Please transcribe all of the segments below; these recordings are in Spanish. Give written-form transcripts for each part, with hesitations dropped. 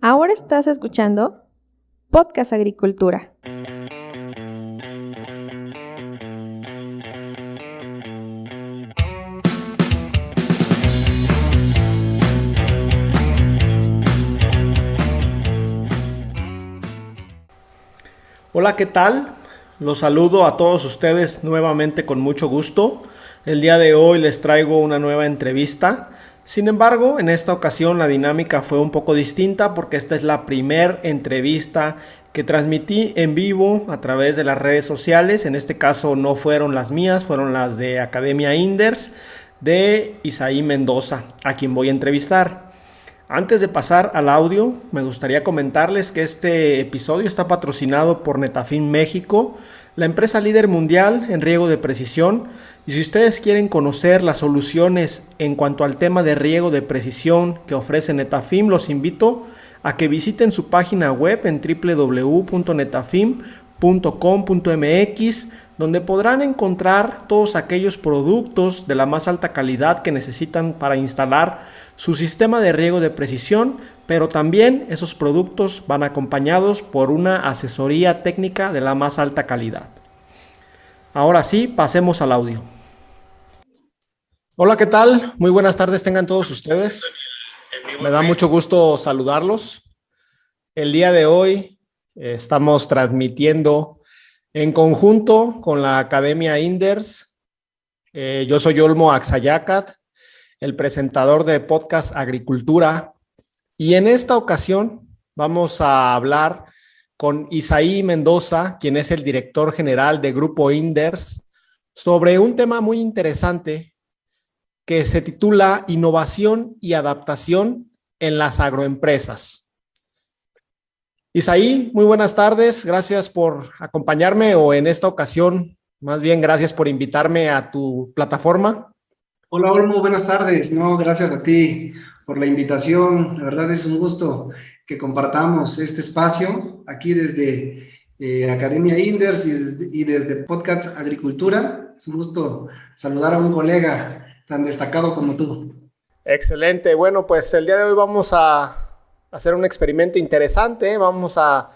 Ahora estás escuchando Podcast Agricultura. Hola, ¿qué tal? Los saludo a todos ustedes nuevamente con mucho gusto. El día de hoy les traigo una nueva entrevista. Sin embargo, en esta ocasión la dinámica fue un poco distinta porque esta es la primera entrevista que transmití en vivo a través de las redes sociales. En este caso no fueron las mías, fueron las de Academia Inders de Isaí Mendoza, a quien voy a entrevistar. Antes de pasar al audio, me gustaría comentarles que este episodio está patrocinado por Netafim México, la empresa líder mundial en riego de precisión. Y si ustedes quieren conocer las soluciones en cuanto al tema de riego de precisión que ofrece Netafim, los invito a que visiten su página web en www.netafim.com.mx, donde podrán encontrar todos aquellos productos de la más alta calidad que necesitan para instalar su sistema de riego de precisión, pero también esos productos van acompañados por una asesoría técnica de la más alta calidad. Ahora sí, pasemos al audio. Hola, ¿qué tal? Muy buenas tardes tengan todos ustedes. Me da mucho gusto saludarlos. El día de hoy estamos transmitiendo en conjunto con la Academia Inders. Yo soy Olmo Axayacat, el presentador de Podcast Agricultura, y en esta ocasión vamos a hablar con Isaí Mendoza, quien es el director general de Grupo Inders, sobre un tema muy interesante que se titula Innovación y Adaptación en las agroempresas. Isaí, muy buenas tardes, gracias por acompañarme, o en esta ocasión, más bien gracias por invitarme a tu plataforma. Hola Olmo, buenas tardes. No, gracias a ti por la invitación. La verdad es un gusto que compartamos este espacio aquí desde Academia Inders y desde Podcast Agricultura. Es un gusto saludar a un colega tan destacado como tú. Excelente. Bueno, pues el día de hoy vamos a hacer un experimento interesante. Vamos a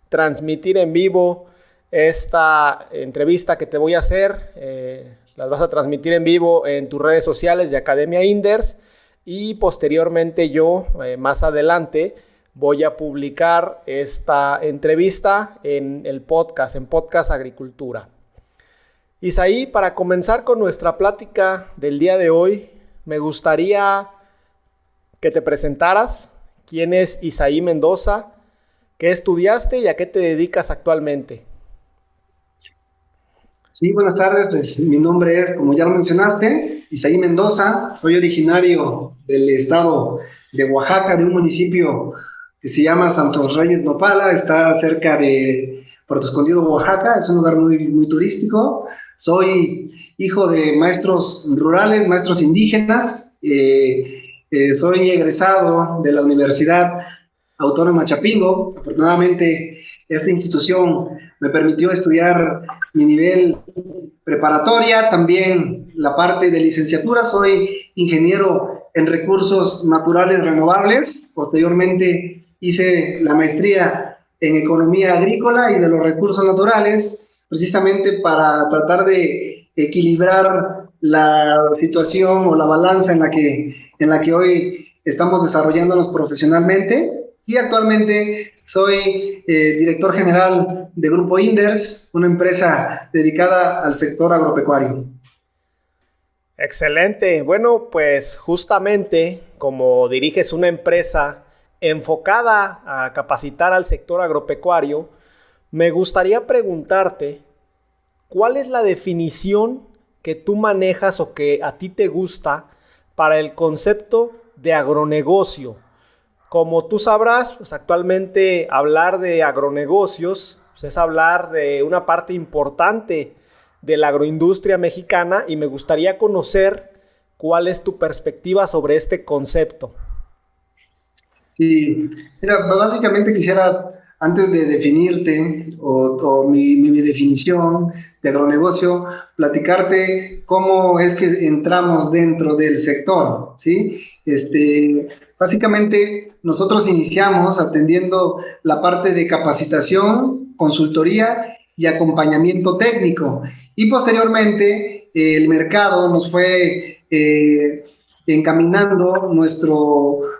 transmitir en vivo esta entrevista que te voy a hacer. Las vas a transmitir en vivo en tus redes sociales de Academia Inders, y posteriormente yo, más adelante, voy a publicar esta entrevista en el podcast, en Podcast Agricultura. Isaí, para comenzar con nuestra plática del día de hoy, me gustaría que te presentaras. ¿Quién es Isaí Mendoza? ¿Qué estudiaste y a qué te dedicas actualmente? Sí, buenas tardes. Pues mi nombre es, como ya lo mencionaste, Isaí Mendoza. Soy originario del estado de Oaxaca, de un municipio que se llama Santos Reyes Nopala. Está cerca de Puerto Escondido, Oaxaca. Es un lugar muy turístico. Soy hijo de maestros rurales, maestros indígenas. Soy egresado de la Universidad Autónoma Chapingo. Afortunadamente, esta institución me permitió estudiar mi nivel preparatoria, también la parte de licenciatura. Soy ingeniero en recursos naturales renovables. Posteriormente hice la maestría en economía agrícola y de los recursos naturales, precisamente para tratar de equilibrar la situación o la balanza en la que hoy estamos desarrollándonos profesionalmente. Y actualmente soy director general de Grupo Inders, una empresa dedicada al sector agropecuario. Excelente. Bueno, pues justamente como diriges una empresa enfocada a capacitar al sector agropecuario, me gustaría preguntarte, ¿cuál es la definición que tú manejas o que a ti te gusta para el concepto de agronegocio? Como tú sabrás, pues actualmente hablar de agronegocios pues es hablar de una parte importante de la agroindustria mexicana, y me gustaría conocer cuál es tu perspectiva sobre este concepto. Sí, mira, básicamente quisiera, antes de definirte o mi definición de agronegocio, platicarte cómo es que entramos dentro del sector, ¿sí? Básicamente, nosotros iniciamos atendiendo la parte de capacitación, consultoría y acompañamiento técnico. Y posteriormente, el mercado nos fue encaminando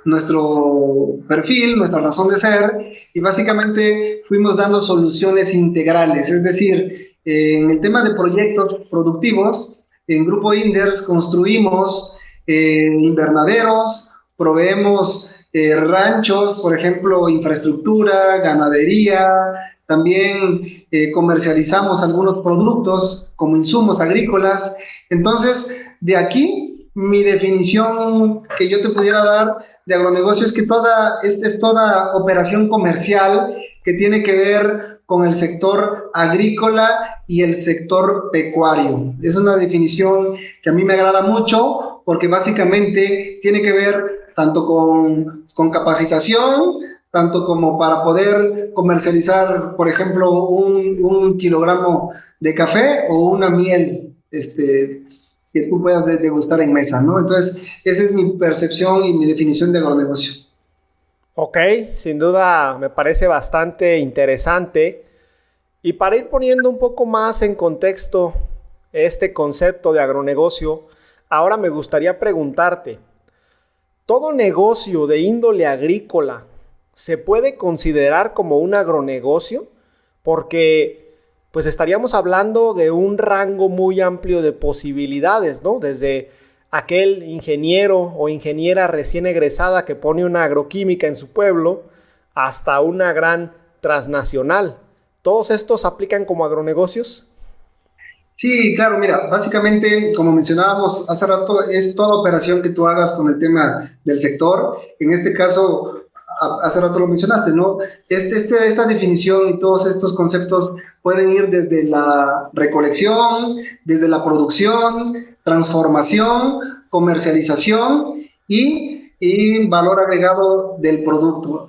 nuestro perfil, nuestra razón de ser, y básicamente fuimos dando soluciones integrales. Es decir, en el tema de proyectos productivos, en Grupo Inders construimos invernaderos, proveemos ranchos, por ejemplo, infraestructura, ganadería, también comercializamos algunos productos como insumos agrícolas. Entonces, de aquí, mi definición que yo te pudiera dar de agronegocio es que es toda operación comercial que tiene que ver con el sector agrícola y el sector pecuario. Es una definición que a mí me agrada mucho porque básicamente tiene que ver tanto con capacitación, tanto como para poder comercializar, por ejemplo, un kilogramo de café o una miel que tú puedas degustar en mesa, ¿no? Entonces, esa es mi percepción y mi definición de agronegocio. Ok, sin duda me parece bastante interesante. Y para ir poniendo un poco más en contexto este concepto de agronegocio, ahora me gustaría preguntarte, ¿todo negocio de índole agrícola se puede considerar como un agronegocio? Porque pues estaríamos hablando de un rango muy amplio de posibilidades, ¿no? Desde aquel ingeniero o ingeniera recién egresada que pone una agroquímica en su pueblo hasta una gran transnacional. ¿Todos estos aplican como agronegocios? Sí, claro, mira, básicamente, como mencionábamos hace rato, es toda operación que tú hagas con el tema del sector. En este caso, hace rato lo mencionaste, ¿no? Esta definición y todos estos conceptos pueden ir desde la recolección, desde la producción, transformación, comercialización y valor agregado del producto.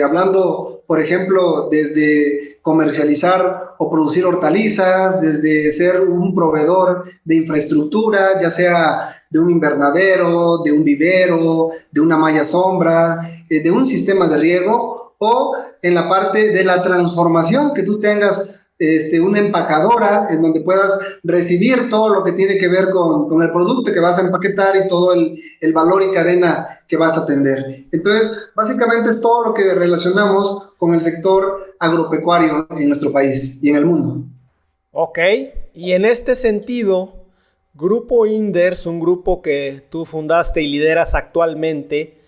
Hablando, por ejemplo, desde comercializar o producir hortalizas, desde ser un proveedor de infraestructura, ya sea de un invernadero, de un vivero, de una malla sombra, de un sistema de riego, o en la parte de la transformación, que tú tengas una empacadora en donde puedas recibir todo lo que tiene que ver con el producto que vas a empaquetar y todo el valor y cadena que vas a atender. Entonces, básicamente es todo lo que relacionamos con el sector agropecuario en nuestro país y en el mundo. Ok, y en este sentido, Grupo Inders, un grupo que tú fundaste y lideras actualmente,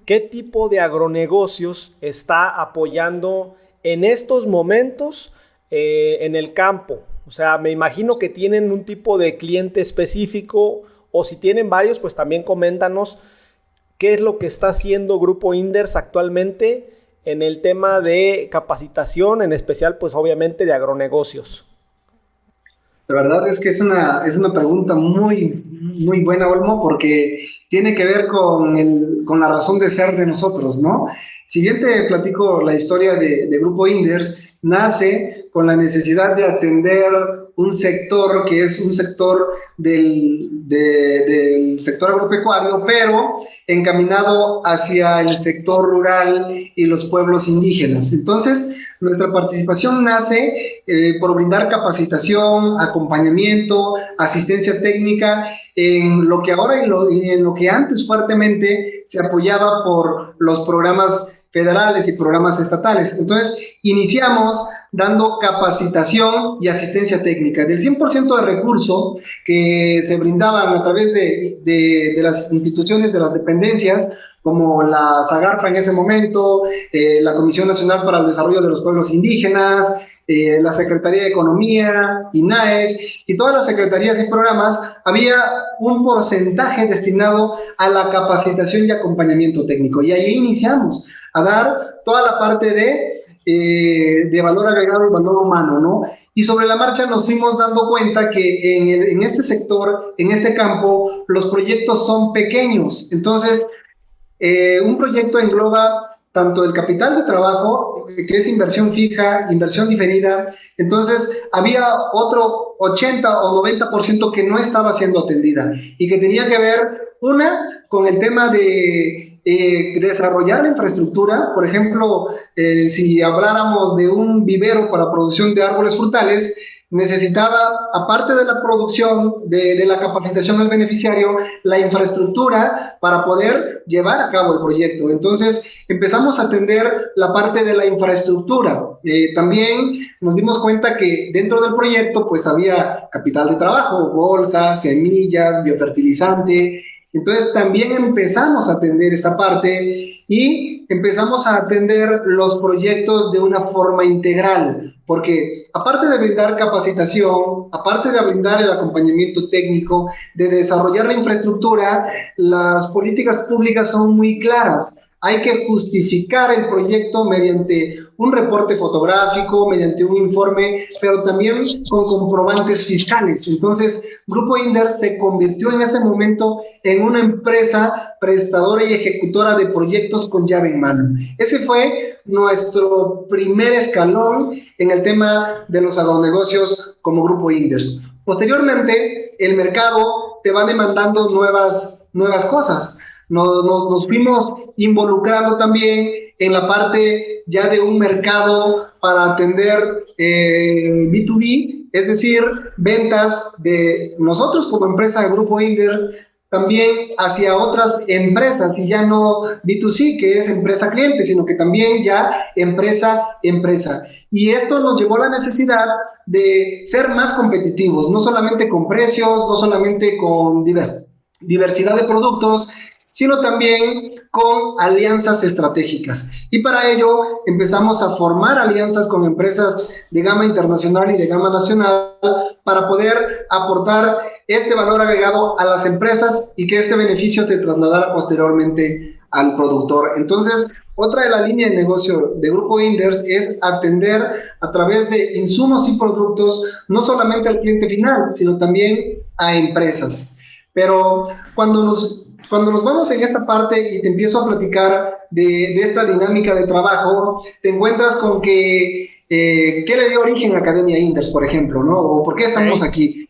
¿qué tipo de agronegocios está apoyando en estos momentos en el campo? O sea, me imagino que tienen un tipo de cliente específico, o si tienen varios, pues también coméntanos qué es lo que está haciendo Grupo Inders actualmente en el tema de capacitación, en especial, pues obviamente de agronegocios. La verdad es que es una pregunta muy buena, Olmo, porque tiene que ver con la razón de ser de nosotros, ¿no? Si bien te platico la historia de Grupo Inders, nace con la necesidad de atender un sector que es un sector del sector agropecuario, pero encaminado hacia el sector rural y los pueblos indígenas. Entonces, nuestra participación nace por brindar capacitación, acompañamiento, asistencia técnica en lo que ahora y en lo que antes fuertemente se apoyaba por los programas federales y programas estatales. Entonces, iniciamos dando capacitación y asistencia técnica. Del 100% de recursos que se brindaban a través de las instituciones, de las dependencias, como la SAGARPA en ese momento, la Comisión Nacional para el Desarrollo de los Pueblos Indígenas, la Secretaría de Economía, INAES y todas las secretarías y programas, había un porcentaje destinado a la capacitación y acompañamiento técnico. Y ahí iniciamos a dar toda la parte de valor agregado y valor humano, ¿no? Y sobre la marcha nos fuimos dando cuenta que en este sector, en este campo, los proyectos son pequeños. Entonces, un proyecto engloba tanto el capital de trabajo, que es inversión fija, inversión diferida. Entonces, había otro 80 o 90% que no estaba siendo atendida y que tenía que ver, una, con el tema de desarrollar la infraestructura. Por ejemplo, si habláramos de un vivero para producción de árboles frutales, necesitaba, aparte de la producción, de la capacitación al beneficiario, la infraestructura para poder llevar a cabo el proyecto. Entonces, empezamos a atender la parte de la infraestructura. También nos dimos cuenta que dentro del proyecto, pues había capital de trabajo, bolsas, semillas, biofertilizante. Entonces, también empezamos a atender esta parte y empezamos a atender los proyectos de una forma integral, porque aparte de brindar capacitación, aparte de brindar el acompañamiento técnico, de desarrollar la infraestructura, las políticas públicas son muy claras. Hay que justificar el proyecto mediante un reporte fotográfico, mediante un informe, pero también con comprobantes fiscales. Entonces, Grupo Inders se convirtió en ese momento en una empresa prestadora y ejecutora de proyectos con llave en mano. Ese fue nuestro primer escalón en el tema de los agronegocios como Grupo Inders. Posteriormente, el mercado te va demandando nuevas cosas. Nos fuimos involucrando también en la parte ya de un mercado para atender B2B, es decir, ventas de nosotros como empresa de Grupo Inders también hacia otras empresas, y ya no B2C, que es empresa-cliente, sino que también ya empresa-empresa. Y esto nos llevó a la necesidad de ser más competitivos, no solamente con precios, no solamente con diversidad de productos, sino también con alianzas estratégicas. Y para ello empezamos a formar alianzas con empresas de gama internacional y de gama nacional para poder aportar este valor agregado a las empresas y que este beneficio te trasladara posteriormente al productor. Entonces, otra de la línea de negocio de Grupo Inders es atender a través de insumos y productos no solamente al cliente final, sino también a empresas. Pero cuando nos vamos en esta parte y te empiezo a platicar de esta dinámica de trabajo, te encuentras con que ¿qué le dio origen a Academia Inders, por ejemplo, ¿no? ¿O por qué estamos aquí?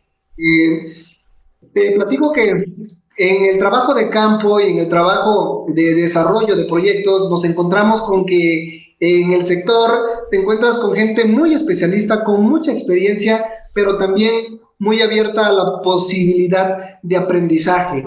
Te platico que en el trabajo de campo y en el trabajo de desarrollo de proyectos nos encontramos con que en el sector te encuentras con gente muy especialista, con mucha experiencia, pero también muy abierta a la posibilidad de aprendizaje.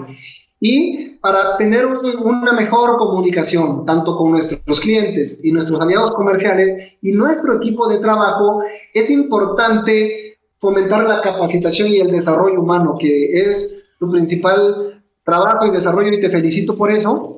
Y para tener una mejor comunicación, tanto con nuestros clientes y nuestros aliados comerciales y nuestro equipo de trabajo, es importante fomentar la capacitación y el desarrollo humano, que es tu principal trabajo y desarrollo, y te felicito por eso.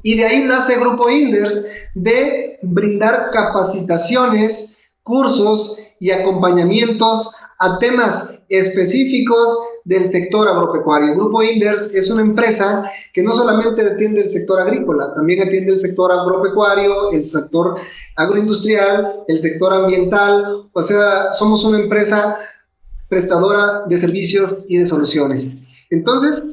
Y de ahí nace Grupo Inders, de brindar capacitaciones, cursos y acompañamientos a temas específicos del sector agropecuario. Grupo Inders es una empresa que no solamente atiende el sector agrícola, también atiende el sector agropecuario, el sector agroindustrial, el sector ambiental. O sea, somos una empresa prestadora de servicios y de soluciones. Entonces,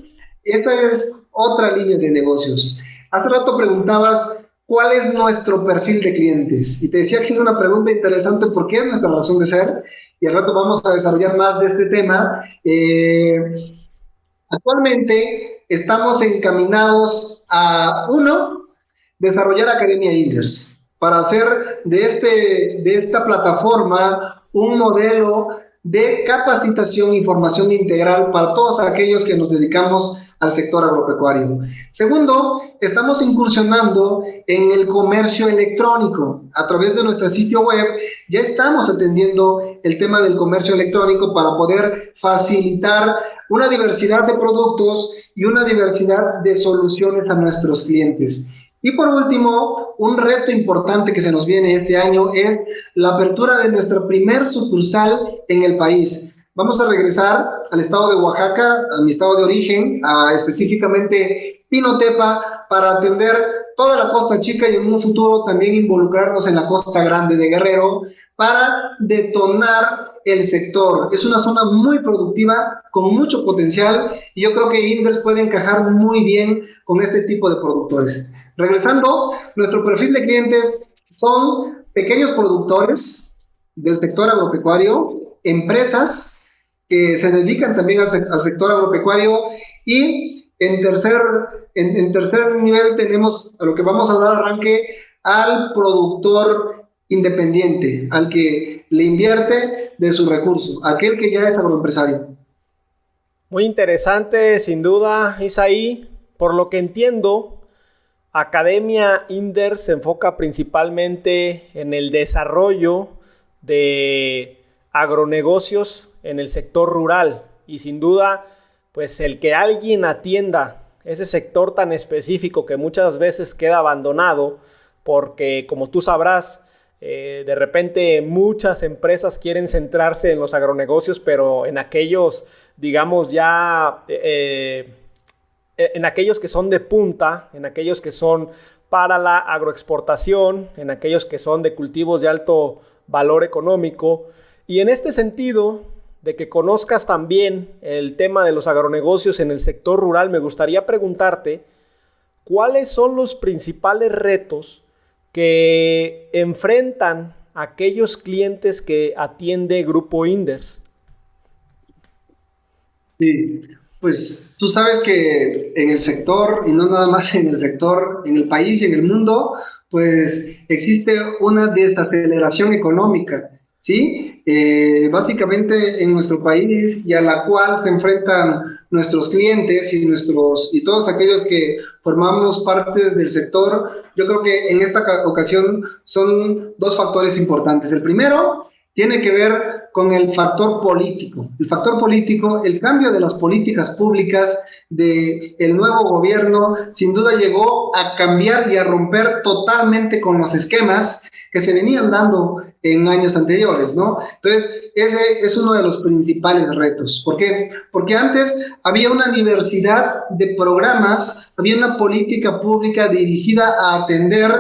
esta es otra línea de negocios. Hace rato preguntabas cuál es nuestro perfil de clientes, y te decía que es una pregunta interesante porque es nuestra razón de ser, y al rato vamos a desarrollar más de este tema. Actualmente estamos encaminados a, uno, desarrollar Academia Inders, para hacer de esta plataforma un modelo de capacitación y formación integral para todos aquellos que nos dedicamos al sector agropecuario. Segundo, estamos incursionando en el comercio electrónico. A través de nuestro sitio web ya estamos atendiendo el tema del comercio electrónico para poder facilitar una diversidad de productos y una diversidad de soluciones a nuestros clientes. Y por último, un reto importante que se nos viene este año es la apertura de nuestra primer sucursal en el país. Vamos a regresar al estado de Oaxaca, a mi estado de origen, específicamente Pinotepa, para atender toda la Costa Chica y en un futuro también involucrarnos en la Costa Grande de Guerrero para detonar el sector. Es una zona muy productiva, con mucho potencial, y yo creo que Inders puede encajar muy bien con este tipo de productores. Regresando, nuestro perfil de clientes son pequeños productores del sector agropecuario, empresas que se dedican también al sector agropecuario, y En tercer nivel tenemos a lo que vamos a dar arranque al productor independiente, al que le invierte de su recurso, aquel que ya es agroempresario. Muy interesante, sin duda, Isaí. Por lo que entiendo, Academia Inder se enfoca principalmente en el desarrollo de agronegocios en el sector rural y sin duda, pues el que alguien atienda ese sector tan específico que muchas veces queda abandonado porque, como tú sabrás, de repente muchas empresas quieren centrarse en los agronegocios, pero en aquellos, digamos, en aquellos que son de punta, en aquellos que son para la agroexportación, en aquellos que son de cultivos de alto valor económico. Y en este sentido, de que conozcas también el tema de los agronegocios en el sector rural, me gustaría preguntarte cuáles son los principales retos que enfrentan aquellos clientes que atiende Grupo Inders. Sí, pues tú sabes que en el sector, y no nada más en el sector, en el país y en el mundo, pues existe una desaceleración económica, ¿sí? Básicamente en nuestro país y a la cual se enfrentan nuestros clientes y todos aquellos que formamos parte del sector. Yo creo que en esta ocasión son dos factores importantes. El primero tiene que ver con el factor político. El factor político, el cambio de las políticas públicas del nuevo gobierno, sin duda llegó a cambiar y a romper totalmente con los esquemas que se venían dando en años anteriores, ¿no? Entonces, ese es uno de los principales retos. ¿Por qué? Porque antes había una diversidad de programas, había una política pública dirigida a atender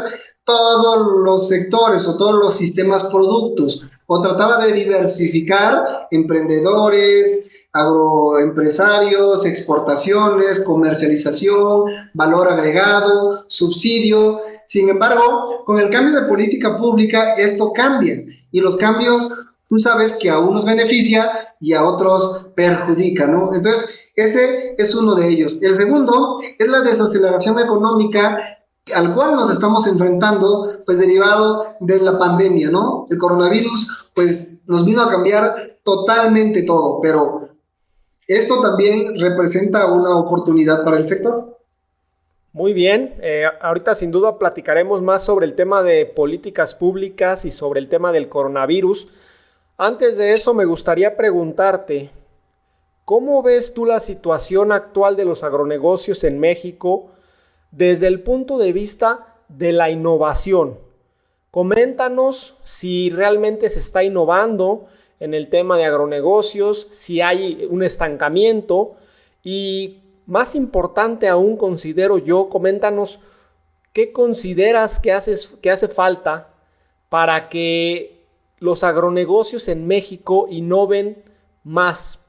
todos los sectores o todos los sistemas productos, o trataba de diversificar emprendedores, agroempresarios, exportaciones, comercialización, valor agregado, subsidio. Sin embargo, con el cambio de política pública, esto cambia. Y los cambios, tú sabes que a unos beneficia y a otros perjudica, ¿no? Entonces, ese es uno de ellos. El segundo es la desaceleración económica al cual nos estamos enfrentando, pues derivado de la pandemia, ¿no? El coronavirus, pues nos vino a cambiar totalmente todo, pero esto también representa una oportunidad para el sector. Muy bien, ahorita sin duda platicaremos más sobre el tema de políticas públicas y sobre el tema del coronavirus. Antes de eso me gustaría preguntarte, ¿cómo ves tú la situación actual de los agronegocios en México desde el punto de vista de la innovación? Coméntanos si realmente se está innovando en el tema de agronegocios, si hay un estancamiento y, más importante aún, considero yo, coméntanos qué consideras que hace falta para que los agronegocios en México innoven más.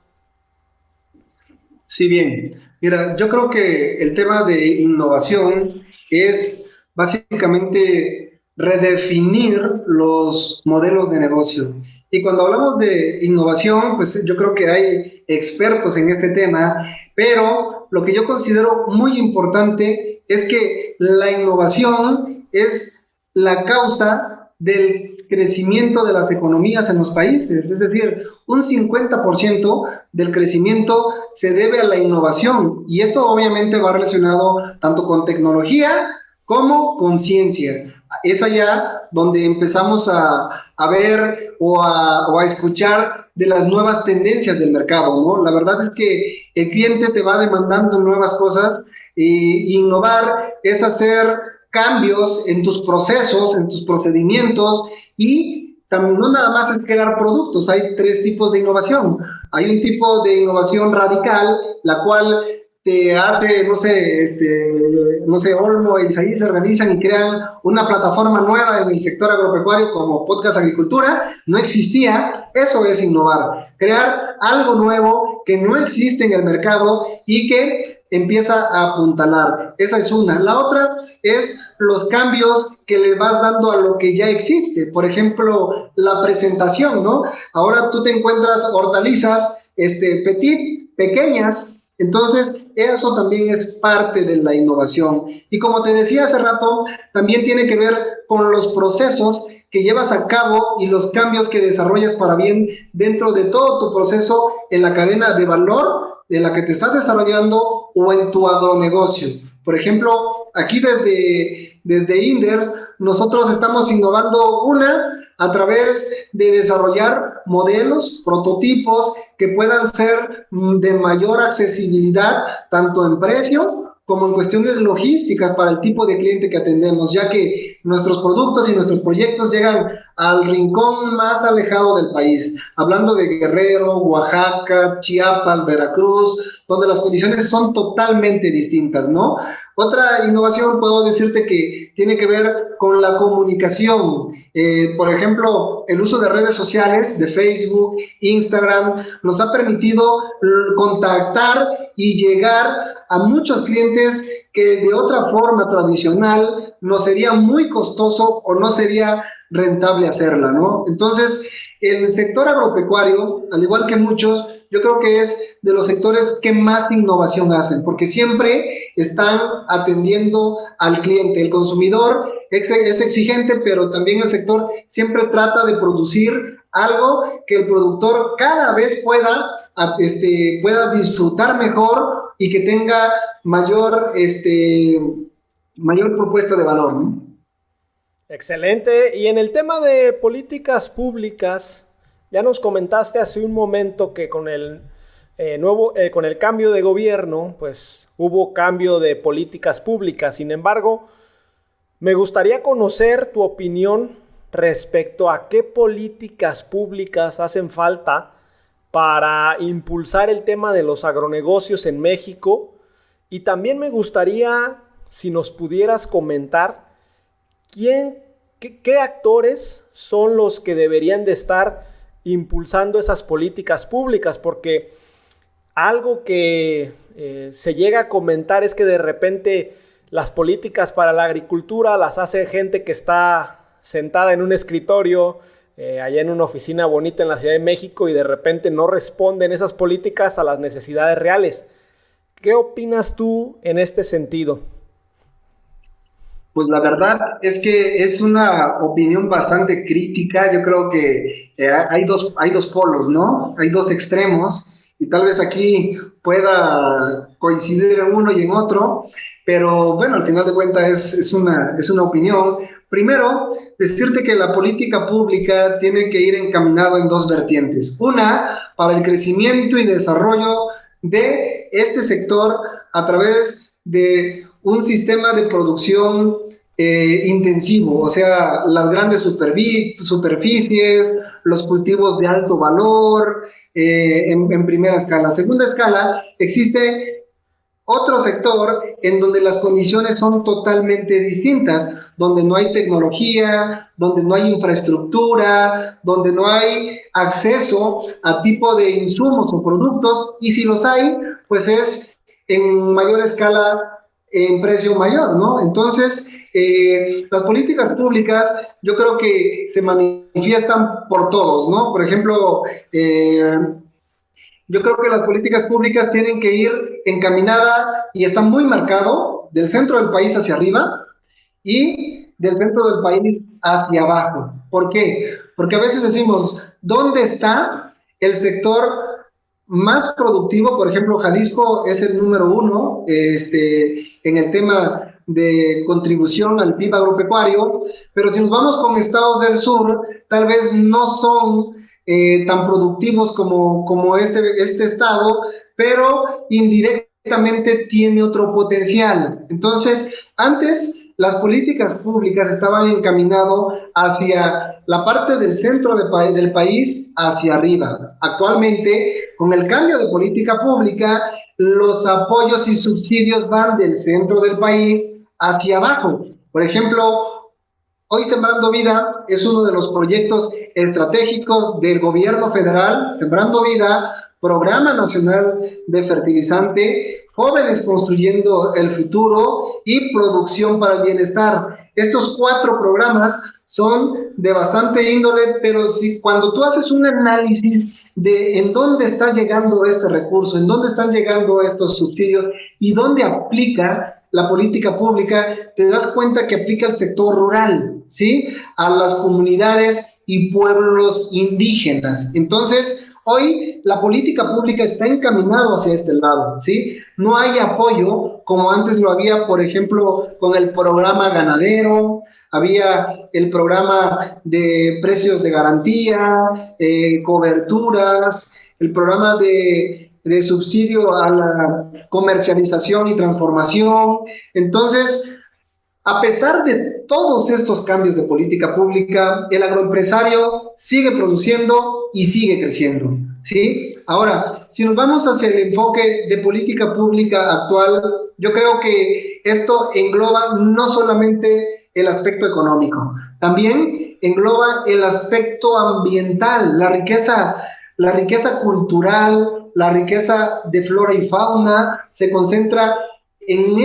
Sí, bien. Mira, yo creo que el tema de innovación es básicamente redefinir los modelos de negocio. Y cuando hablamos de innovación, pues yo creo que hay expertos en este tema, pero lo que yo considero muy importante es que la innovación es la causa del crecimiento de las economías en los países. Es decir, un 50% del crecimiento se debe a la innovación, y esto obviamente va relacionado tanto con tecnología como con ciencia. Es allá donde empezamos a ver o a escuchar de las nuevas tendencias del mercado, ¿no? La verdad es que el cliente te va demandando nuevas cosas, y innovar es hacer cambios en tus procesos, en tus procedimientos, y también no nada más es crear productos. Hay tres tipos de innovación. Hay un tipo de innovación radical, la cual te hace, no sé, Olmo e Isaí se organizan y crean una plataforma nueva en el sector agropecuario como Podcast Agricultura. No existía. Eso es innovar. Crear algo nuevo que no existe en el mercado y que empieza a apuntalar. Esa es una. La otra es los cambios que le vas dando a lo que ya existe. Por ejemplo, la presentación, ¿no? Ahora tú te encuentras hortalizas petit, pequeñas, Entonces, eso también es parte de la innovación. Y como te decía hace rato, también tiene que ver con los procesos que llevas a cabo y los cambios que desarrollas para bien dentro de todo tu proceso en la cadena de valor de la que te estás desarrollando o en tu agronegocio. Por ejemplo, aquí desde Inders, nosotros estamos innovando a través de desarrollar modelos, prototipos que puedan ser de mayor accesibilidad, tanto en precio como en cuestiones logísticas para el tipo de cliente que atendemos, ya que nuestros productos y nuestros proyectos llegan al rincón más alejado del país, hablando de Guerrero, Oaxaca, Chiapas, Veracruz, donde las condiciones son totalmente distintas, ¿no? Otra innovación puedo decirte que tiene que ver con la comunicación. Por ejemplo, el uso de redes sociales, de Facebook, Instagram, nos ha permitido contactar y llegar a muchos clientes que de otra forma tradicional nos sería muy costoso o no sería rentable hacerla, ¿no? Entonces, el sector agropecuario, al igual que muchos, yo creo que es de los sectores que más innovación hacen, porque siempre están atendiendo al cliente. El consumidor es exigente, pero también el sector siempre trata de producir algo que el productor cada vez pueda disfrutar mejor y que tenga mayor propuesta de valor, ¿no? Excelente. Y en el tema de políticas públicas, ya nos comentaste hace un momento que con el cambio de gobierno, pues hubo cambio de políticas públicas. Sin embargo, me gustaría conocer tu opinión respecto a qué políticas públicas hacen falta para impulsar el tema de los agronegocios en México. Y también me gustaría, si nos pudieras comentar, ¿qué actores son los que deberían de estar impulsando esas políticas públicas? Porque algo que se llega a comentar es que de repente las políticas para la agricultura las hace gente que está sentada en un escritorio, allá en una oficina bonita en la Ciudad de México, y de repente no responden esas políticas a las necesidades reales. ¿Qué opinas tú en este sentido? Pues la verdad es que es una opinión bastante crítica. Yo creo que hay dos polos, ¿no? Hay dos extremos y tal vez aquí pueda coincidir en uno y en otro, pero bueno, al final de cuentas es una opinión. Primero, decirte que la política pública tiene que ir encaminado en dos vertientes. Una, para el crecimiento y desarrollo de este sector a través de un sistema de producción intensivo, o sea, las grandes superficies, los cultivos de alto valor, en primera escala. Segunda escala, existe otro sector en donde las condiciones son totalmente distintas, donde no hay tecnología, donde no hay infraestructura, donde no hay acceso a tipo de insumos o productos, y si los hay, pues es en mayor escala, en precio mayor, ¿no? Entonces, las políticas públicas yo creo que se manifiestan por todos, ¿no? Por ejemplo, yo creo que las políticas públicas tienen que ir encaminadas y está muy marcado del centro del país hacia arriba y del centro del país hacia abajo. ¿Por qué? Porque a veces decimos, ¿dónde está el sector más productivo? Por ejemplo, Jalisco es el número 1 en el tema de contribución al PIB agropecuario, pero si nos vamos con estados del sur, tal vez no son tan productivos como este estado, pero indirectamente tiene otro potencial. Entonces, antes las políticas públicas estaban encaminadas hacia la parte del centro del país hacia arriba. Actualmente, con el cambio de política pública, los apoyos y subsidios van del centro del país hacia abajo. Por ejemplo, hoy Sembrando Vida es uno de los proyectos estratégicos del gobierno federal. Sembrando Vida, Programa Nacional de Fertilizante, Jóvenes Construyendo el Futuro y Producción para el Bienestar. Estos 4 programas son de bastante índole, pero si cuando tú haces un análisis de en dónde está llegando este recurso, en dónde están llegando estos subsidios y dónde aplica la política pública, te das cuenta que aplica al sector rural, ¿sí? A las comunidades y pueblos indígenas. Entonces, hoy la política pública está encaminada hacia este lado, ¿sí? No hay apoyo como antes lo había, por ejemplo, con el programa ganadero, había el programa de precios de garantía, coberturas, el programa de subsidio a la comercialización y transformación. Entonces, a pesar de todos estos cambios de política pública, el agroempresario sigue produciendo y sigue creciendo, ¿sí? Ahora, si nos vamos hacia el enfoque de política pública actual, yo creo que esto engloba no solamente el aspecto económico, también engloba el aspecto ambiental, la riqueza cultural, la riqueza de flora y fauna se concentra en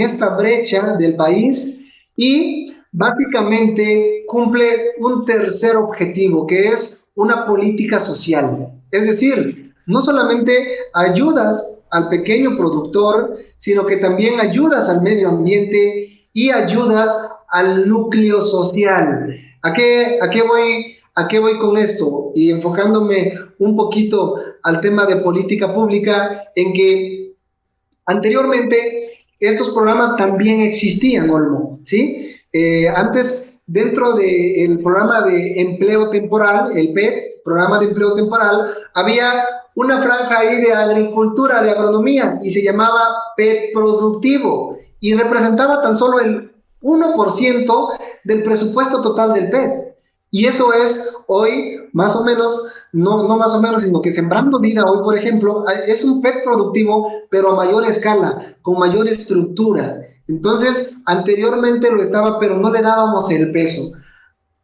esta brecha del país y básicamente cumple un tercer objetivo, que es una política social. Es decir, no solamente ayudas al pequeño productor, sino que también ayudas al medio ambiente y ayudas al núcleo social. ¿A qué voy con esto? Y enfocándome un poquito al tema de política pública, en que anteriormente estos programas también existían, Olmo, ¿sí? Antes, dentro del programa de empleo temporal, el PET, programa de empleo temporal, había una franja ahí de agricultura, de agronomía, y se llamaba PET productivo, y representaba tan solo el 1% del presupuesto total del PET. Y eso es hoy, más o menos, no más o menos, sino que Sembrando Vida hoy, por ejemplo, es un PET productivo, pero a mayor escala, con mayor estructura. Entonces, anteriormente lo estaba, pero no le dábamos el peso.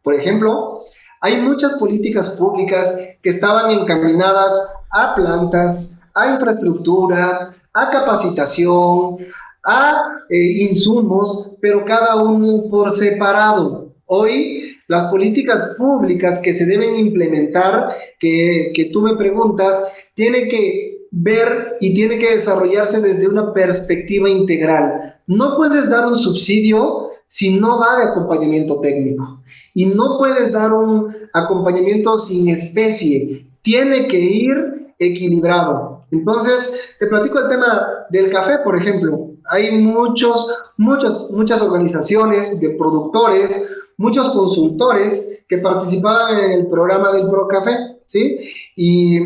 Por ejemplo, hay muchas políticas públicas que estaban encaminadas a plantas, a infraestructura, a capacitación, a insumos, pero cada uno por separado. Hoy, las políticas públicas que se deben implementar, que tú me preguntas, tiene que ver y tiene que desarrollarse desde una perspectiva integral. No puedes dar un subsidio si no va de acompañamiento técnico. Y no puedes dar un acompañamiento sin especie. Tiene que ir equilibrado. Entonces, te platico el tema del café, por ejemplo. Hay muchas organizaciones de productores, muchos consultores que participaban en el programa del ProCafé, ¿sí? Y,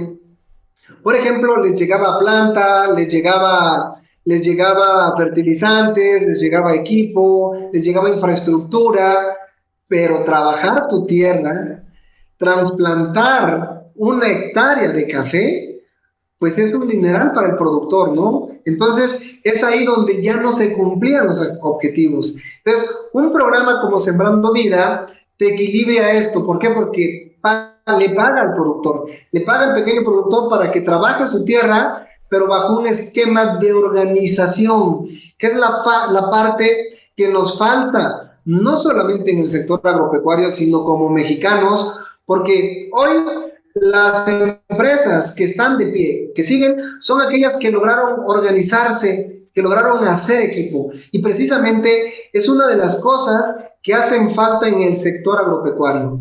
por ejemplo, les llegaba planta, les llegaba fertilizantes, les llegaba equipo, les llegaba infraestructura, pero trabajar tu tierra, trasplantar una hectárea de café, pues es un dineral para el productor, ¿no? Entonces, es ahí donde ya no se cumplían los objetivos. Entonces, un programa como Sembrando Vida te equilibra esto. ¿Por qué? Porque le paga al productor, le paga al pequeño productor para que trabaje su tierra, pero bajo un esquema de organización, que es la parte que nos falta, no solamente en el sector agropecuario, sino como mexicanos, porque hoy las empresas que están de pie, que siguen, son aquellas que lograron organizarse, que lograron hacer equipo. Y precisamente es una de las cosas que hacen falta en el sector agropecuario.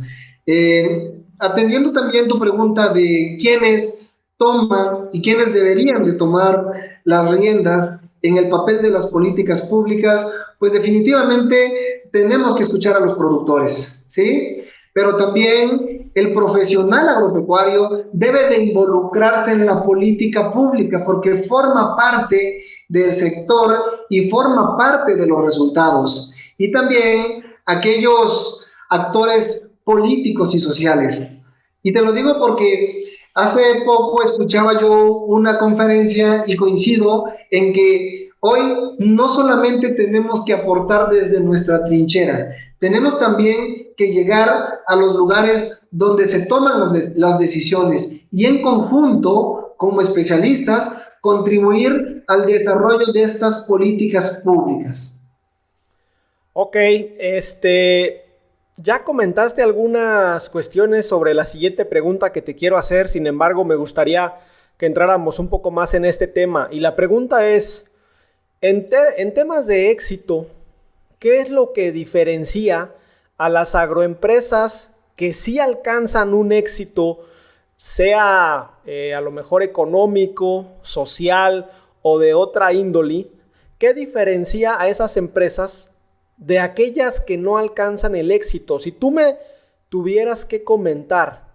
Atendiendo también tu pregunta de quiénes toman y quiénes deberían de tomar las riendas en el papel de las políticas públicas, pues definitivamente tenemos que escuchar a los productores, ¿sí? Pero también el profesional agropecuario debe de involucrarse en la política pública porque forma parte del sector y forma parte de los resultados. Y también aquellos actores políticos y sociales. Y te lo digo porque hace poco escuchaba yo una conferencia y coincido en que hoy no solamente tenemos que aportar desde nuestra trinchera, tenemos también que llegar a los lugares donde se toman las decisiones y en conjunto, como especialistas, contribuir al desarrollo de estas políticas públicas. Ok, Ya comentaste algunas cuestiones sobre la siguiente pregunta que te quiero hacer, sin embargo, me gustaría que entráramos un poco más en este tema. Y la pregunta es, en temas de éxito, ¿qué es lo que diferencia a las agroempresas que sí alcanzan un éxito, sea a lo mejor económico, social o de otra índole? ¿Qué diferencia a esas empresas de aquellas que no alcanzan el éxito? Si tú me tuvieras que comentar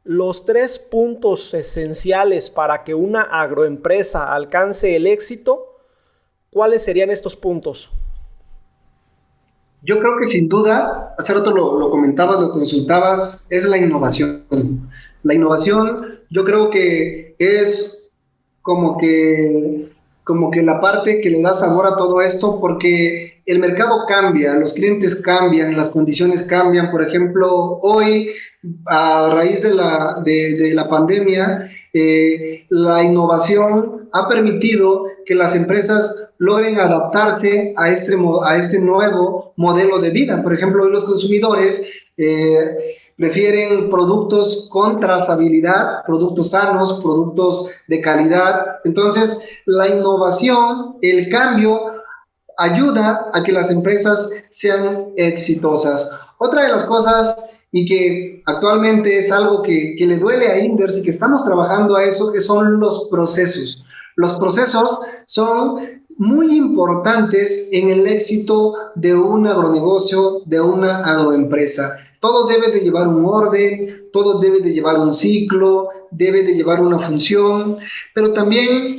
los 3 puntos esenciales para que una agroempresa alcance el éxito, ¿cuáles serían estos puntos? Yo creo que sin duda, hace rato lo comentabas, lo consultabas, es la innovación. La innovación yo creo que es como que, como que la parte que le da sabor a todo esto, porque el mercado cambia, los clientes cambian, las condiciones cambian. Por ejemplo, hoy, a raíz de la pandemia, la innovación ha permitido que las empresas logren adaptarse a este nuevo modelo de vida. Por ejemplo, hoy los consumidores prefieren productos con trazabilidad, productos sanos, productos de calidad. Entonces, la innovación, el cambio, ayuda a que las empresas sean exitosas. Otra de las cosas, y que actualmente es algo que le duele a Inverse y que estamos trabajando a eso, que son los procesos. Los procesos son muy importantes en el éxito de un agronegocio, de una agroempresa. Todo debe de llevar un orden, todo debe de llevar un ciclo, debe de llevar una función, pero también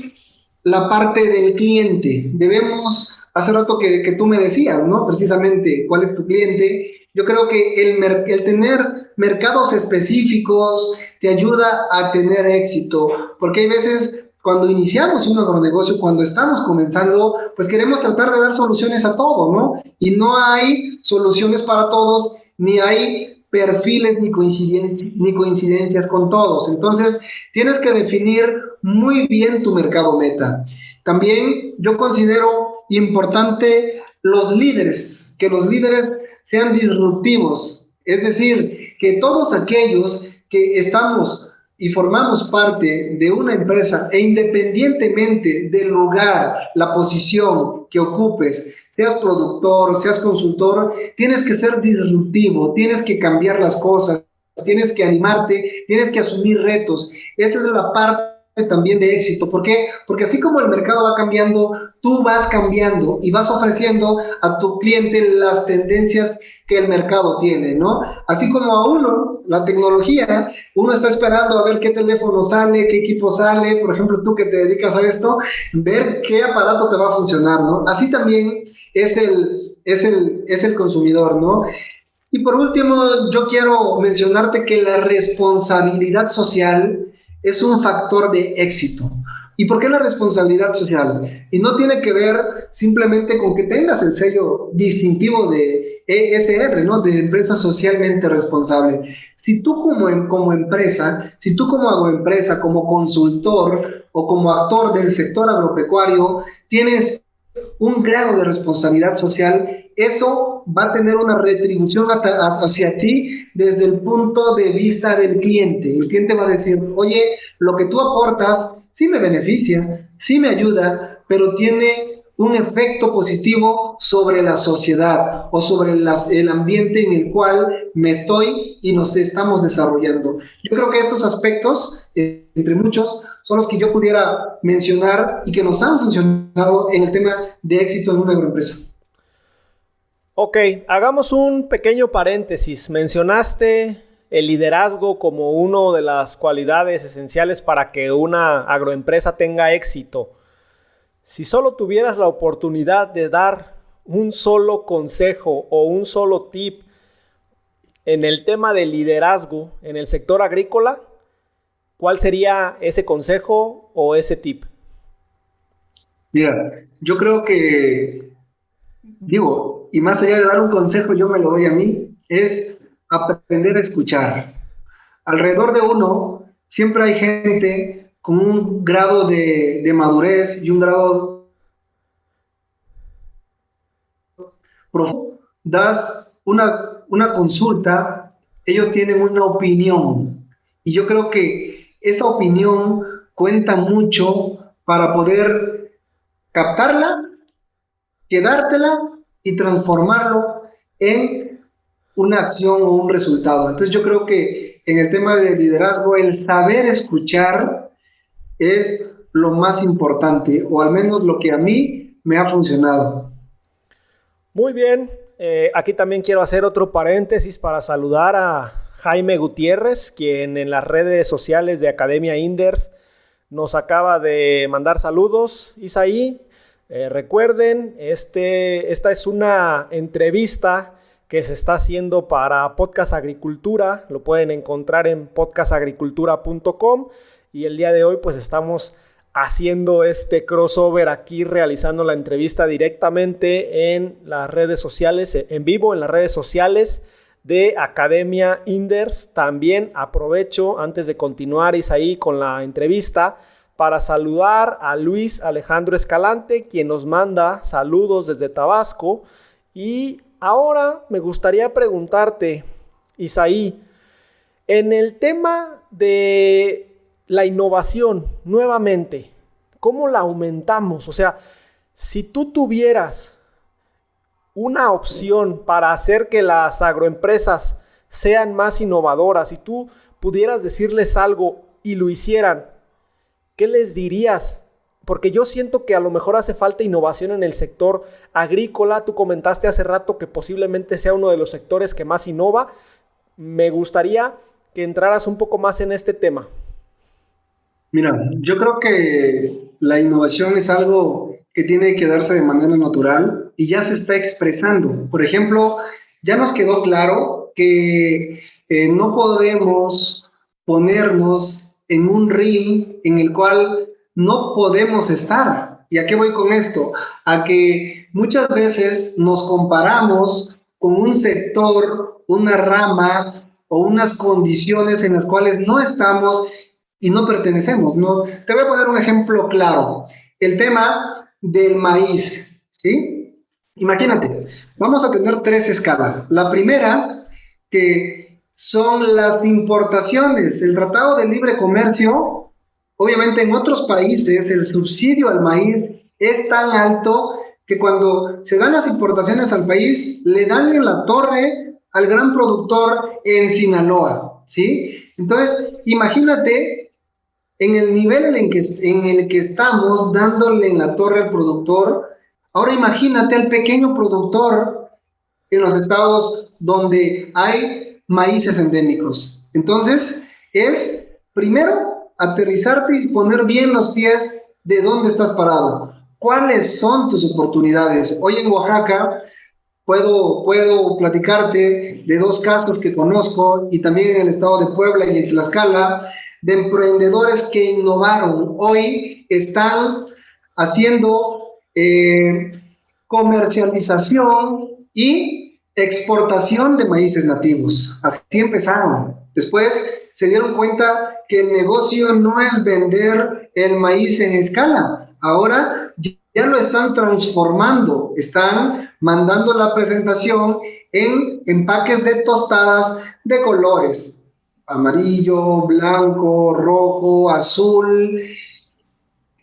la parte del cliente. Debemos, hace rato que tú me decías, ¿no? Precisamente, ¿cuál es tu cliente? Yo creo que el tener mercados específicos te ayuda a tener éxito, porque hay veces cuando iniciamos un agronegocio, cuando estamos comenzando, pues queremos tratar de dar soluciones a todo, ¿no? Y no hay soluciones para todos, ni hay perfiles ni coincidencias con todos. Entonces, tienes que definir muy bien tu mercado meta. También yo considero importante los líderes, que los líderes sean disruptivos, es decir, que todos aquellos que estamos y formamos parte de una empresa e independientemente del lugar, la posición que ocupes, seas productor, seas consultor, tienes que ser disruptivo, tienes que cambiar las cosas, tienes que animarte, tienes que asumir retos. Esa es la parte también de éxito. ¿Por qué? Porque así como el mercado va cambiando, tú vas cambiando y vas ofreciendo a tu cliente las tendencias que el mercado tiene, ¿no? Así como a uno, la tecnología, uno está esperando a ver qué teléfono sale, qué equipo sale, por ejemplo, tú que te dedicas a esto, ver qué aparato te va a funcionar, ¿no? Así también es el consumidor, ¿no? Y por último, yo quiero mencionarte que la responsabilidad social es un factor de éxito. ¿Y por qué la responsabilidad social? Y no tiene que ver simplemente con que tengas el sello distintivo de ESR, ¿no? De empresa socialmente responsable. Si tú como empresa, si tú como agroempresa, como consultor o como actor del sector agropecuario, tienes un grado de responsabilidad social, eso va a tener una retribución hacia ti desde el punto de vista del cliente. El cliente va a decir, oye, lo que tú aportas sí me beneficia, sí me ayuda, pero tiene un efecto positivo sobre la sociedad o sobre el ambiente en el cual me estoy y nos estamos desarrollando. Yo creo que estos aspectos, entre muchos, son los que yo pudiera mencionar y que nos han funcionado en el tema de éxito en una agroempresa. Ok, hagamos un pequeño paréntesis. Mencionaste el liderazgo como una de las cualidades esenciales para que una agroempresa tenga éxito. Si solo tuvieras la oportunidad de dar un solo consejo o un solo tip en el tema de liderazgo en el sector agrícola, ¿cuál sería ese consejo o ese tip? Mira, yo creo que, digo, y más allá de dar un consejo, yo me lo doy a mí, es aprender a escuchar. Alrededor de uno siempre hay gente con un grado de madurez y un grado profundo. Das una consulta, ellos tienen una opinión. Y yo creo que esa opinión cuenta mucho para poder captarla, quedártela y transformarlo en una acción o un resultado. Entonces yo creo que en el tema de liderazgo, el saber escuchar es lo más importante, o al menos lo que a mí me ha funcionado. Muy bien, aquí también quiero hacer otro paréntesis para saludar a Jaime Gutiérrez, quien en las redes sociales de Academia Inders nos acaba de mandar saludos. Isaí, recuerden, esta es una entrevista que se está haciendo para Podcast Agricultura, lo pueden encontrar en podcastagricultura.com, y el día de hoy pues estamos haciendo este crossover aquí, realizando la entrevista directamente en las redes sociales, en vivo en las redes sociales de Academia Inders. También aprovecho, antes de continuar, Isaí, con la entrevista, para saludar a Luis Alejandro Escalante, quien nos manda saludos desde Tabasco. Y ahora me gustaría preguntarte, Isaí, en el tema de la innovación, nuevamente, ¿cómo la aumentamos? O sea, si tú tuvieras una opción para hacer que las agroempresas sean más innovadoras, y tú pudieras decirles algo y lo hicieran, ¿qué les dirías? Porque yo siento que a lo mejor hace falta innovación en el sector agrícola. Tú comentaste hace rato que posiblemente sea uno de los sectores que más innova. Me gustaría que entraras un poco más en este tema. Mira, yo creo que la innovación es algo que tiene que darse de manera natural y ya se está expresando. Por ejemplo, ya nos quedó claro que no podemos ponernos en un ring en el cual no podemos estar. ¿Y a qué voy con esto? A que muchas veces nos comparamos con un sector, una rama o unas condiciones en las cuales no estamos y no pertenecemos, ¿no? Te voy a poner un ejemplo claro. El tema del maíz, ¿sí? Imagínate, vamos a tener 3 escalas. La primera, que son las importaciones. El Tratado de Libre Comercio, obviamente en otros países, el subsidio al maíz es tan alto que cuando se dan las importaciones al país, le dan en la torre al gran productor en Sinaloa, ¿sí? Entonces, imagínate en el nivel en el que estamos dándole en la torre al productor. Ahora imagínate al pequeño productor en los estados donde hay maíces endémicos. Entonces, es primero aterrizarte y poner bien los pies de dónde estás parado. ¿Cuáles son tus oportunidades? Hoy en Oaxaca puedo platicarte de 2 casos que conozco, y también en el estado de Puebla y en Tlaxcala, de emprendedores que innovaron. Hoy están haciendo comercialización y exportación de maíces nativos. Así empezaron. Después se dieron cuenta que el negocio no es vender el maíz en escala. Ahora ya lo están transformando. Están mandando la presentación en empaques de tostadas de colores: amarillo, blanco, rojo, azul.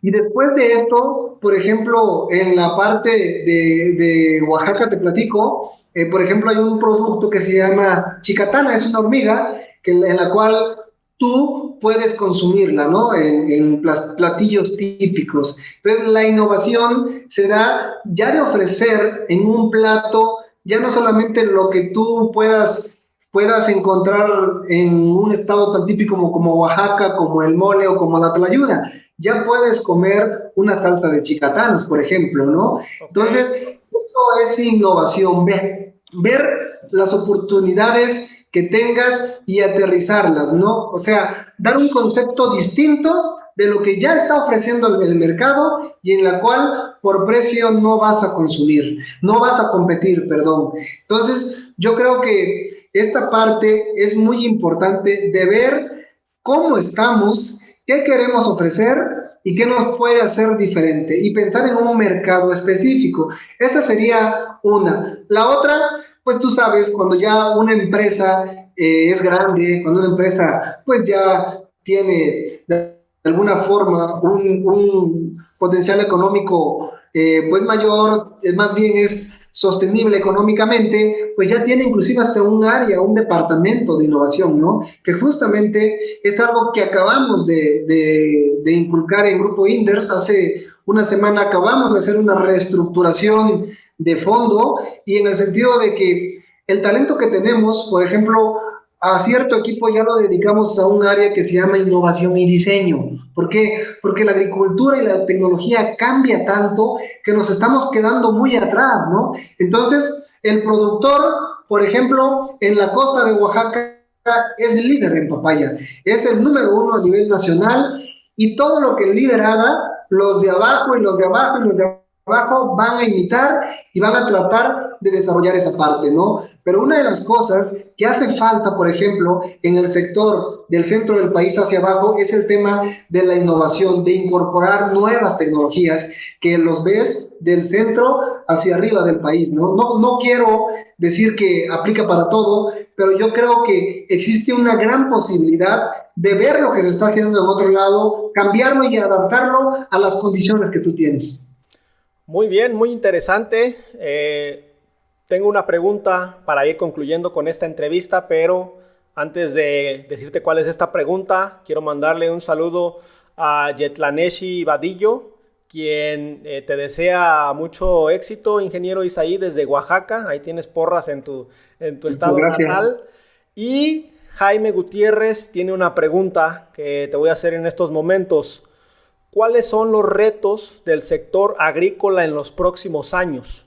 Y después de esto, por ejemplo, en la parte de Oaxaca, te platico, por ejemplo, hay un producto que se llama chicatana, es una hormiga en la cual tú puedes consumirla, ¿no? En platillos típicos. Entonces, la innovación se da ya de ofrecer en un plato, ya no solamente lo que tú puedas encontrar en un estado tan típico como Oaxaca, como el mole o como la tlayuda. Ya puedes comer una salsa de chicatanos, por ejemplo, ¿no? Okay. Entonces, eso es innovación, ver las oportunidades que tengas y aterrizarlas, ¿no? O sea, dar un concepto distinto de lo que ya está ofreciendo el mercado y en la cual por precio no vas a consumir, no vas a competir, perdón. Entonces, yo creo que esta parte es muy importante de ver cómo estamos, qué queremos ofrecer y qué nos puede hacer diferente, y pensar en un mercado específico. Esa sería una. La otra, pues tú sabes, cuando ya una empresa es grande, cuando una empresa pues ya tiene de alguna forma un potencial económico pues mayor, más bien es sostenible económicamente, pues ya tiene inclusive hasta un área, un departamento de innovación, ¿no? Que justamente es algo que acabamos de inculcar en Grupo Inders. Hace una semana acabamos de hacer una reestructuración de fondo, y en el sentido de que el talento que tenemos, por ejemplo, a cierto equipo ya lo dedicamos a un área que se llama innovación y diseño. ¿Por qué? Porque la agricultura y la tecnología cambia tanto que nos estamos quedando muy atrás, ¿no? Entonces, el productor, por ejemplo, en la costa de Oaxaca es líder en papaya, es el número 1 a nivel nacional, y todo lo que el líder haga, los de abajo y los de abajo y los de abajo van a imitar y van a tratar de desarrollar esa parte, ¿no? Pero una de las cosas que hace falta, por ejemplo, en el sector del centro del país hacia abajo, es el tema de la innovación, de incorporar nuevas tecnologías que los ves del centro hacia arriba del país, ¿no? No quiero decir que aplica para todo, pero yo creo que existe una gran posibilidad de ver lo que se está haciendo en otro lado, cambiarlo y adaptarlo a las condiciones que tú tienes. Muy bien, muy interesante. Tengo una pregunta para ir concluyendo con esta entrevista, pero antes de decirte cuál es esta pregunta, quiero mandarle un saludo a Yetlaneshi Vadillo, quien te desea mucho éxito, ingeniero Isaí, desde Oaxaca. Ahí tienes porras en tu estado natal. Y Jaime Gutiérrez tiene una pregunta que te voy a hacer en estos momentos. ¿Cuáles son los retos del sector agrícola en los próximos años?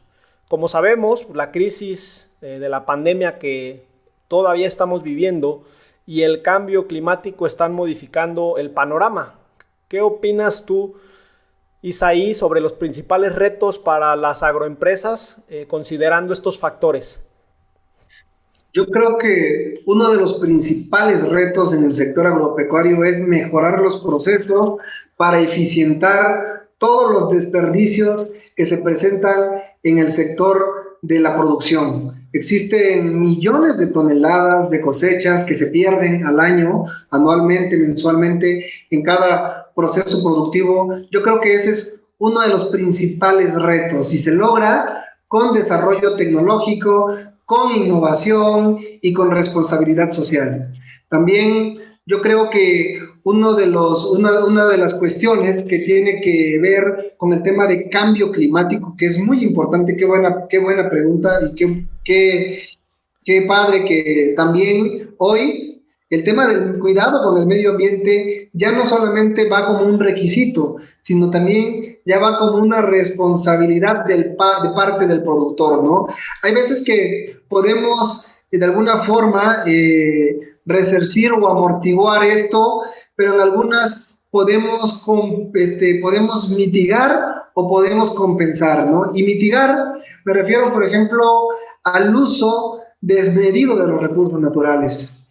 Como sabemos, la crisis de la pandemia que todavía estamos viviendo y el cambio climático están modificando el panorama. ¿Qué opinas tú, Isaí, sobre los principales retos para las agroempresas considerando estos factores? Yo creo que uno de los principales retos en el sector agropecuario es mejorar los procesos para eficientar todos los desperdicios que se presentan en el sector de la producción. Existen millones de toneladas de cosechas que se pierden al año, anualmente, mensualmente, en cada proceso productivo. Yo creo que ese es uno de los principales retos, y se logra con desarrollo tecnológico, con innovación y con responsabilidad social. También yo creo que una de las cuestiones que tiene que ver con el tema de cambio climático, que es muy importante. Qué buena pregunta, y qué padre que también hoy el tema del cuidado con el medio ambiente ya no solamente va como un requisito, sino también ya va como una responsabilidad de parte del productor, ¿no? Hay veces que podemos de alguna forma resarcir o amortiguar esto, pero en algunas podemos mitigar o podemos compensar, ¿no? Y mitigar, me refiero, por ejemplo, al uso desmedido de los recursos naturales.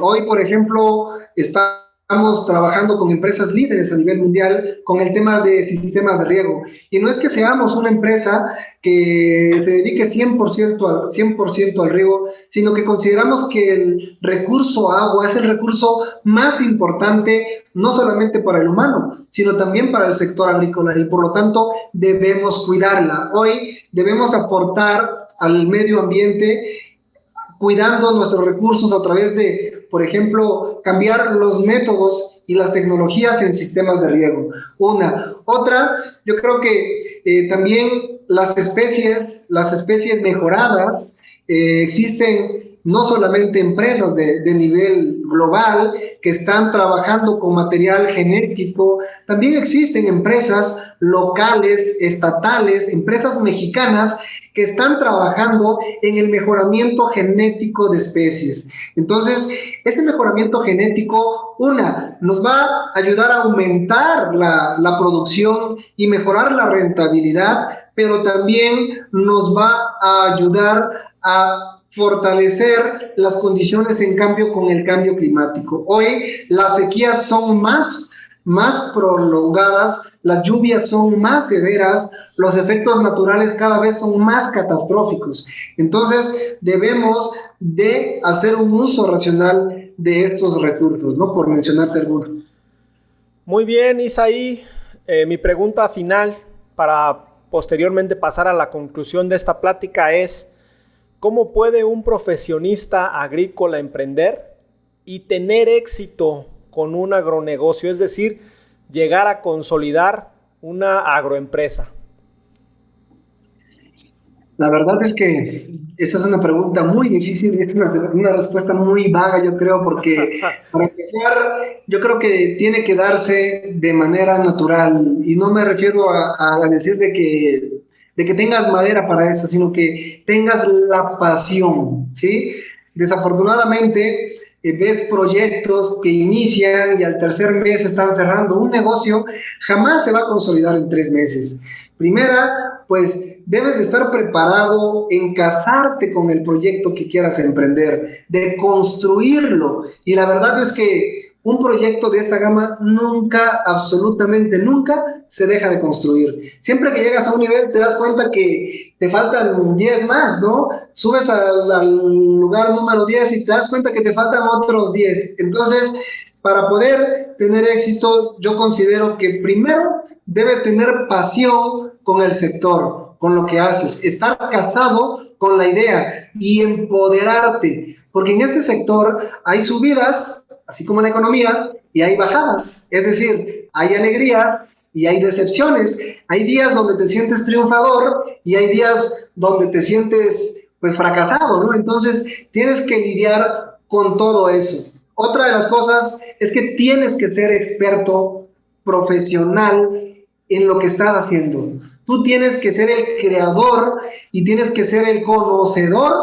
Hoy, por ejemplo, estamos trabajando con empresas líderes a nivel mundial con el tema de sistemas de riego. Y no es que seamos una empresa que se dedique 100% al riego, sino que consideramos que el recurso agua es el recurso más importante, no solamente para el humano, sino también para el sector agrícola, y por lo tanto debemos cuidarla. Hoy debemos aportar al medio ambiente cuidando nuestros recursos a través de, por ejemplo, cambiar los métodos y las tecnologías en sistemas de riego. Otra, yo creo que también las especies mejoradas, existen no solamente empresas de nivel global que están trabajando con material genético, también existen empresas locales, estatales, empresas mexicanas que están trabajando en el mejoramiento genético de especies. Entonces, este mejoramiento genético, nos va a ayudar a aumentar la producción y mejorar la rentabilidad, pero también nos va a ayudar a fortalecer las condiciones en cambio con el cambio climático. Hoy las sequías son más más prolongadas, las lluvias son más severas, los efectos naturales cada vez son más catastróficos. Entonces, debemos de hacer un uso racional de estos recursos, ¿no? Por mencionarte algunos. Muy bien, Isaí. Mi pregunta final para posteriormente pasar a la conclusión de esta plática es: ¿cómo puede un profesionista agrícola emprender y tener éxito con un agronegocio? Es decir, llegar a consolidar una agroempresa. La verdad es que esta es una pregunta muy difícil y es una respuesta muy vaga, yo creo, porque para empezar, yo creo que tiene que darse de manera natural, y no me refiero a decir de que tengas madera para esto, sino que tengas la pasión, ¿sí? Desafortunadamente, ves proyectos que inician y al tercer mes están cerrando. Un negocio jamás se va a consolidar en 3 meses. Primera, pues debes de estar preparado en casarte con el proyecto que quieras emprender, de construirlo. Y la verdad es que un proyecto de esta gama nunca, absolutamente nunca, se deja de construir. Siempre que llegas a un nivel te das cuenta que te faltan 10 más, ¿no? Subes al lugar número 10 y te das cuenta que te faltan otros 10. Entonces, para poder tener éxito, yo considero que primero debes tener pasión con el sector, con lo que haces, estar casado con la idea y empoderarte, porque en este sector hay subidas, así como en la economía, y hay bajadas, es decir, hay alegría y hay decepciones, hay días donde te sientes triunfador y hay días donde te sientes pues fracasado, ¿no? Entonces tienes que lidiar con todo eso. Otra de las cosas es que tienes que ser experto profesional en lo que estás haciendo. Tú tienes que ser el creador y tienes que ser el conocedor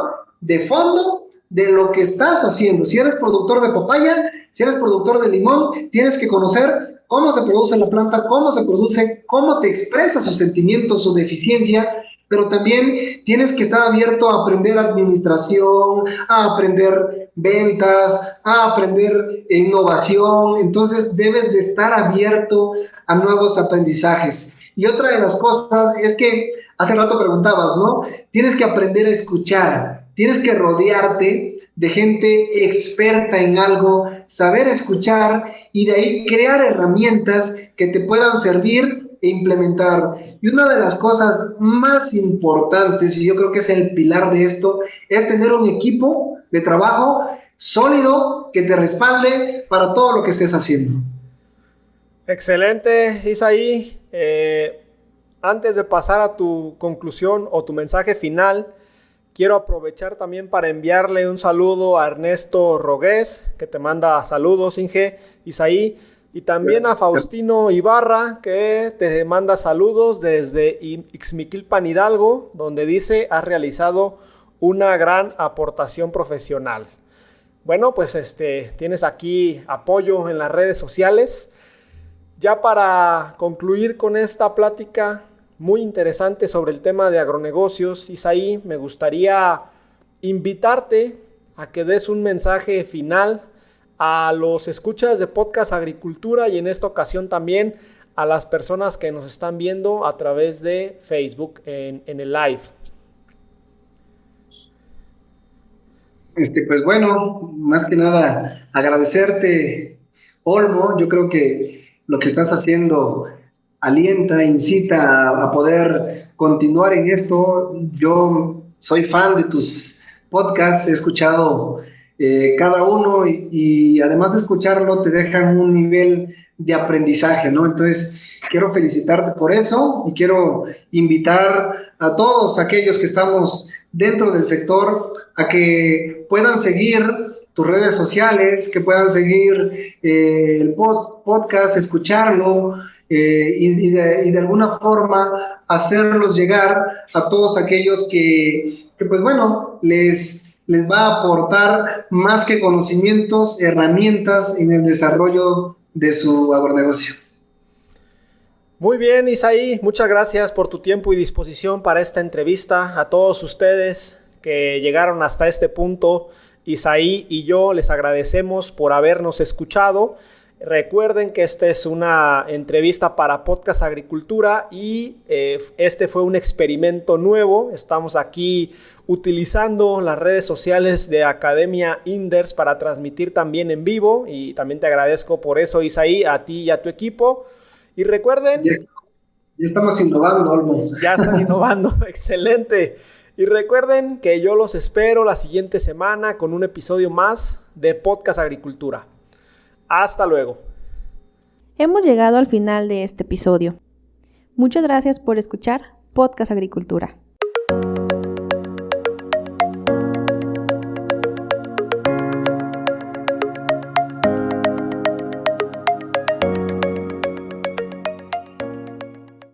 de fondo de lo que estás haciendo. Si eres productor de papaya, si eres productor de limón, tienes que conocer cómo se produce la planta, cómo se produce, cómo te expresa sus sentimientos, su deficiencia, pero también tienes que estar abierto a aprender administración, a aprender ventas, a aprender innovación. Entonces debes de estar abierto a nuevos aprendizajes. Y otra de las cosas es que hace rato preguntabas, ¿no? Tienes que aprender a escuchar, tienes que rodearte de gente experta en algo, saber escuchar y de ahí crear herramientas que te puedan servir e implementar. Y una de las cosas más importantes, y yo creo que es el pilar de esto, es tener un equipo de trabajo sólido que te respalde para todo lo que estés haciendo. Excelente, Isaí. Antes de pasar a tu conclusión o tu mensaje final, quiero aprovechar también para enviarle un saludo a Ernesto Rogués, que te manda saludos, Inge, Isaí, y también a Faustino Ibarra, que te manda saludos desde Ixmiquilpan, Hidalgo, donde dice: has realizado una gran aportación profesional. Bueno, pues tienes aquí apoyo en las redes sociales. Ya para concluir con esta plática muy interesante sobre el tema de agronegocios, Isaí, me gustaría invitarte a que des un mensaje final a los escuchas de Podcast Agricultura y en esta ocasión también a las personas que nos están viendo a través de Facebook en el live. Pues bueno, más que nada agradecerte, Olmo. Yo creo que lo que estás haciendo alienta, incita a poder continuar en esto. Yo soy fan de tus podcasts, he escuchado cada uno y además de escucharlo te dejan un nivel de aprendizaje, ¿no? Entonces quiero felicitarte por eso y quiero invitar a todos aquellos que estamos dentro del sector a que puedan seguir tus redes sociales, que puedan seguir el podcast, escucharlo y de alguna forma hacerlos llegar a todos aquellos que pues bueno, les va a aportar más que conocimientos, herramientas en el desarrollo de su agronegocio. Muy bien, Isaí, muchas gracias por tu tiempo y disposición para esta entrevista. A todos ustedes que llegaron hasta este punto, Isaí y yo les agradecemos por habernos escuchado Recuerden que esta es una entrevista para Podcast Agricultura y este fue un experimento nuevo. Estamos aquí utilizando las redes sociales de Academia Inders para transmitir también en vivo y también te agradezco por eso, Isaí, a ti y a tu equipo. Y recuerden... Ya estamos innovando, Olmo. Ya están innovando, excelente. Y recuerden que yo los espero la siguiente semana con un episodio más de Podcast Agricultura. Hasta luego. Hemos llegado al final de este episodio. Muchas gracias por escuchar Podcast Agricultura.